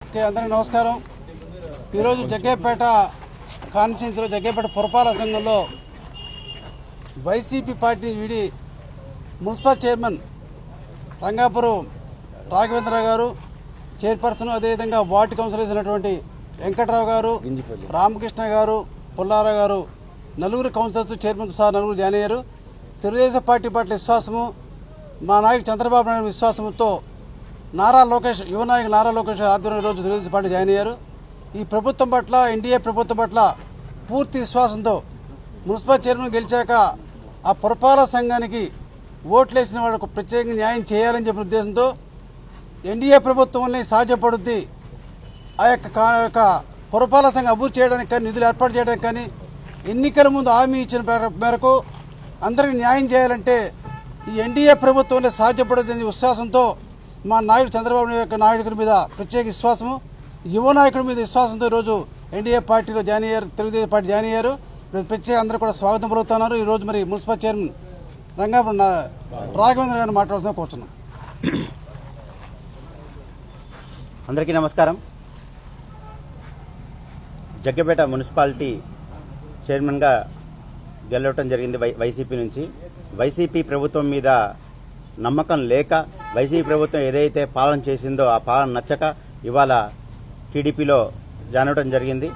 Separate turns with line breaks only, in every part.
అందరికీ నమస్కారం. ఈరోజు జగ్గయ్యపేట కాన్స్టిట్యున్సీలో జగ్గయ్యపేట పురపాలక సంఘంలో వైసీపీ పార్టీ వీడి మున్సిపల్ చైర్మన్ రంగాపురం రాఘవేంద్రరావు గారు, చైర్పర్సన్, అదేవిధంగా వార్డు కౌన్సిలర్స్ అయినటువంటి వెంకట్రావు గారు, రామకృష్ణ గారు, పుల్లారావు గారు, నలుగురు కౌన్సిలర్స్ చైర్మన్ సహా నలుగురు జాయిన్ అయ్యారు. తెలుగుదేశం పార్టీ పట్ల విశ్వాసము, మా నాయకుడు చంద్రబాబు నాయుడు విశ్వాసంతో యువ నాయకుడు నారా లోకేష్ ఆధ్వర్యంలో రోజు తెలుగుదేశం పార్టీ జాయిన్ అయ్యారు. ఈ ప్రభుత్వం పట్ల, ఎన్డీఏ ప్రభుత్వం పట్ల పూర్తి విశ్వాసంతో మున్సిపల్ చైర్మన్ గెలిచాక ఆ పురపాలక సంఘానికి ఓట్లేసిన వాళ్ళకు ప్రత్యేకంగా న్యాయం చేయాలని చెప్పిన ఉద్దేశంతో ఎన్డీఏ ప్రభుత్వం వల్లే సాధ్యపడుద్ది, ఆ యొక్క పురపాలక సంఘం అభివృద్ధి చేయడానికి కానీ, నిధులు ఏర్పాటు చేయడానికి కానీ, ఎన్నికల ముందు హామీ ఇచ్చిన మేరకు అందరికీ న్యాయం చేయాలంటే ఈ ఎన్డీఏ ప్రభుత్వం వల్లే సాధ్యపడుతుందనే విశ్వాసంతో మా నాయుడు చంద్రబాబు నాయుడు మీద ప్రత్యేక విశ్వాసము, యువ నాయకుడి మీద విశ్వాసంతో ఈరోజు ఎన్డీఏ పార్టీలో జాయిన్ అయ్యారు, తెలుగుదేశం పార్టీ జాయిన్ అయ్యారు. ప్రత్యేక అందరూ కూడా స్వాగతం పలుకుతున్నారు. ఈరోజు మరి మున్సిపల్ చైర్మన్ రంగాపురం రాఘవేంద్ర గారిని మాట్లాడుతూ కూర్చున్నాం.
అందరికీ నమస్కారం. జగ్గయ్యపేట మున్సిపాలిటీ చైర్మన్గా గెలవటం జరిగింది వైసీపీ నుంచి. వైసీపీ ప్రభుత్వం మీద నమ్మకం లేక, వైసీపీ ప్రభుత్వం ఏదైతే పాలన చేసిందో ఆ పాలన నచ్చక ఇవాళ టీడీపీలో జాయిన్ అవడం జరిగింది.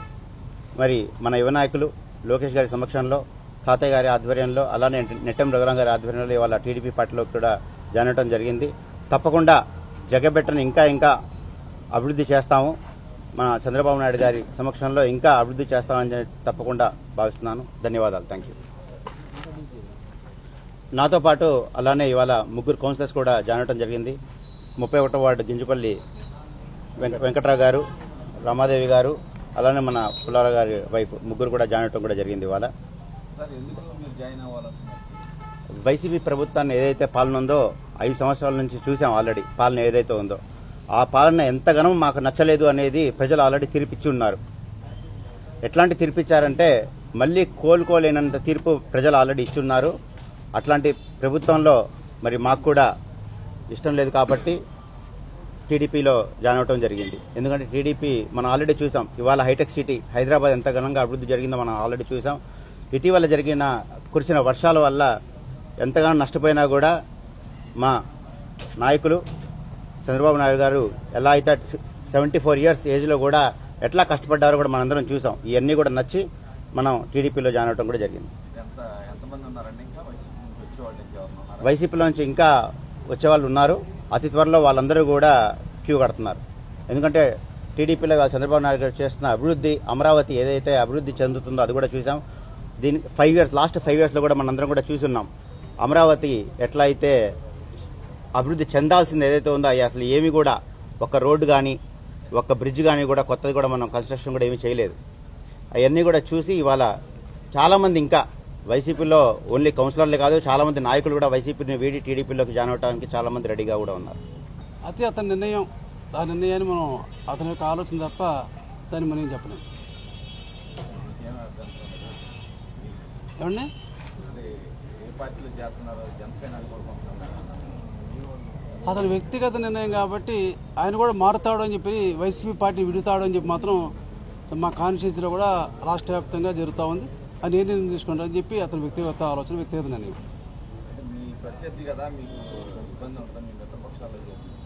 మరి మన యువ నాయకులు లోకేష్ గారి సమక్షంలో, తాతయ్య గారి ఆధ్వర్యంలో, అలానే నెట్టెం రఘురాం గారి ఆధ్వర్యంలో ఇవాళ టీడీపీ పార్టీలో కూడా జాయిన్ అవడం జరిగింది. తప్పకుండా జగ్గయ్యపేటను ఇంకా అభివృద్ధి చేస్తాము. మన చంద్రబాబు నాయుడు గారి సమక్షంలో ఇంకా అభివృద్ధి చేస్తామని తప్పకుండా భావిస్తున్నాను. ధన్యవాదాలు. Thank you. నాతో పాటు అలానే ఇవాళ ముగ్గురు కౌన్సిలర్స్ కూడా జాయిన్ అవడం జరిగింది. 31వ వార్డు గింజుపల్లి వెంకట్రావు గారు, రమాదేవి గారు, అలానే మన పుల్లారావు గారి వైపు ముగ్గురు కూడా జాయిన్ అవడం కూడా జరిగింది. ఇవాళ వైసీపీ ప్రభుత్వాన్ని ఏదైతే పాలన ఉందో 5 సంవత్సరాల నుంచి చూసాం. ఆల్రెడీ పాలన ఏదైతే ఉందో ఆ పాలన ఎంతగానో మాకు నచ్చలేదు అనేది ప్రజలు ఆల్రెడీ తీర్పిచ్చి ఉన్నారు. ఎట్లాంటి తీర్పిచ్చారంటే మళ్లీ కోలుకోలేనంత తీర్పు ప్రజలు ఆల్రెడీ ఇచ్చున్నారు. అట్లాంటి ప్రభుత్వంలో మరి మాకు కూడా ఇష్టం లేదు కాబట్టి టీడీపీలో జాయిన్ అవడం జరిగింది. ఎందుకంటే టీడీపీ మనం ఆల్రెడీ చూసాం. ఇవాళ హైటెక్ సిటీ హైదరాబాద్ ఎంత ఘనంగా అభివృద్ధి జరిగిందో మనం ఆల్రెడీ చూసాం. ఇటీవల కురిసిన వర్షాల వల్ల ఎంతగానో నష్టపోయినా కూడా మా నాయకులు చంద్రబాబు నాయుడు గారు ఎలా అయితే 74 ఇయర్స్ ఏజ్లో కూడా ఎట్లా కష్టపడ్డారో కూడా మనందరం చూసాం. ఇవన్నీ కూడా నచ్చి మనం టీడీపీలో జాయిన్ అవడం కూడా జరిగింది. వైసీపీలోంచి ఇంకా వచ్చేవాళ్ళు ఉన్నారు. అతి త్వరలో వాళ్ళందరూ కూడా క్యూ కడుతున్నారు. ఎందుకంటే టీడీపీలో చంద్రబాబు నాయుడు గారు చేస్తున్న అభివృద్ధి, అమరావతి ఏదైతే అభివృద్ధి చెందుతుందో అది కూడా చూసాం. లాస్ట్ 5 ఇయర్స్లో కూడా మనందరం కూడా చూస్తున్నాం. అమరావతి ఎట్లా అయితే అభివృద్ధి చెందాల్సింది ఏదైతే ఉందో అసలు ఏమి కూడా ఒక రోడ్డు కానీ, ఒక బ్రిడ్జ్ కానీ కూడా కొత్తది కూడా మనం కన్స్ట్రక్షన్ కూడా ఏమీ చేయలేదు. అవన్నీ కూడా చూసి ఇవాళ చాలామంది ఇంకా వైసీపీలో ఓన్లీ కౌన్సిలర్లే కాదు, చాలా మంది నాయకులు కూడా వైసీపీని వీడి టీడీపీలోకి జాయిన్ అవడానికి చాలా మంది రెడీగా కూడా ఉన్నారు.
అయితే అతని నిర్ణయం, ఆ నిర్ణయాన్ని మనం అతని యొక్క ఆలోచన తప్ప దాన్ని మనం చెప్పలేము. ఏమండి అతని వ్యక్తిగత నిర్ణయం కాబట్టి ఆయన కూడా మారుతాడు అని చెప్పి, వైసీపీ పార్టీ విడుతాడు అని చెప్పి మాత్రం మా కాన్స్టిట్యూన్సీలో కూడా రాష్ట్ర వ్యాప్తంగా జరుగుతూ ఉంది. అని ఏ నిర్ణయం తీసుకుంటారని చెప్పి అతని వ్యక్తిగత ఆలోచన, వ్యక్తిగత నిర్ణయం.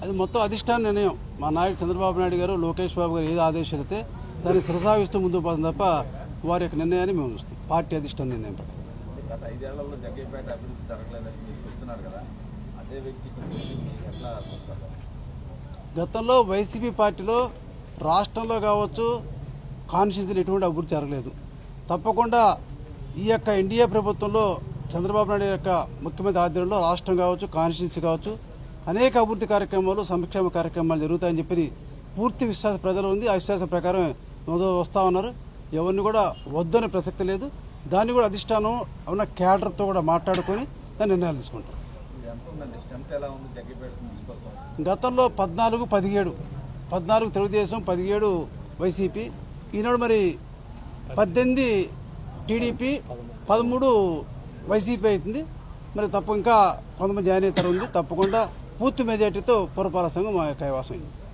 అది మొత్తం అధిష్టాన నిర్ణయం. మా నాయుడు చంద్రబాబు నాయుడు గారు, లోకేష్ బాబు గారు ఏది ఆదేశాలైతే దాన్ని శిరసావిస్తూ ముందుకు పోతుంది తప్ప వారి యొక్క నిర్ణయాన్ని మేము చూస్తాం. పార్టీ అధిష్టాన నిర్ణయం ప్రకారం. గతంలో వైసీపీ పార్టీలో రాష్ట్రంలో కావచ్చు, కాన్స్టిట్యూన్సీలో ఎటువంటి అభివృద్ధి జరగలేదు. తప్పకుండా ఈ యొక్క ఎన్డీఏ ప్రభుత్వంలో చంద్రబాబు నాయుడు యొక్క ముఖ్యమంత్రి ఆధ్వర్యంలో రాష్ట్రం కావచ్చు, కాన్స్టిట్యూన్సీ కావచ్చు, అనేక అభివృద్ధి కార్యక్రమాలు, సంక్షేమ కార్యక్రమాలు జరుగుతాయని చెప్పి పూర్తి విశ్వాస ప్రజలు ఉంది. ఆ విశ్వాసం ప్రకారం వస్తూ ఉన్నారు. ఎవరిని కూడా వద్దనే ప్రసక్తి లేదు. దాన్ని కూడా అధిష్టానం ఉన్న క్యాడర్తో కూడా మాట్లాడుకొని దాని నిర్ణయాలు తీసుకుంటారు. గతంలో 14 తెలుగుదేశం, 17 వైసీపీ, ఈనాడు మరి 18 టీడీపీ, 13 వైసీపీ అవుతుంది. మరి ఇంకా కొంతమంది జాయిన్ అవుతారు ఉంది. తప్పకుండా పూర్తి మెజార్టీతో పురపాలక సంఘం కైవాసం అయింది.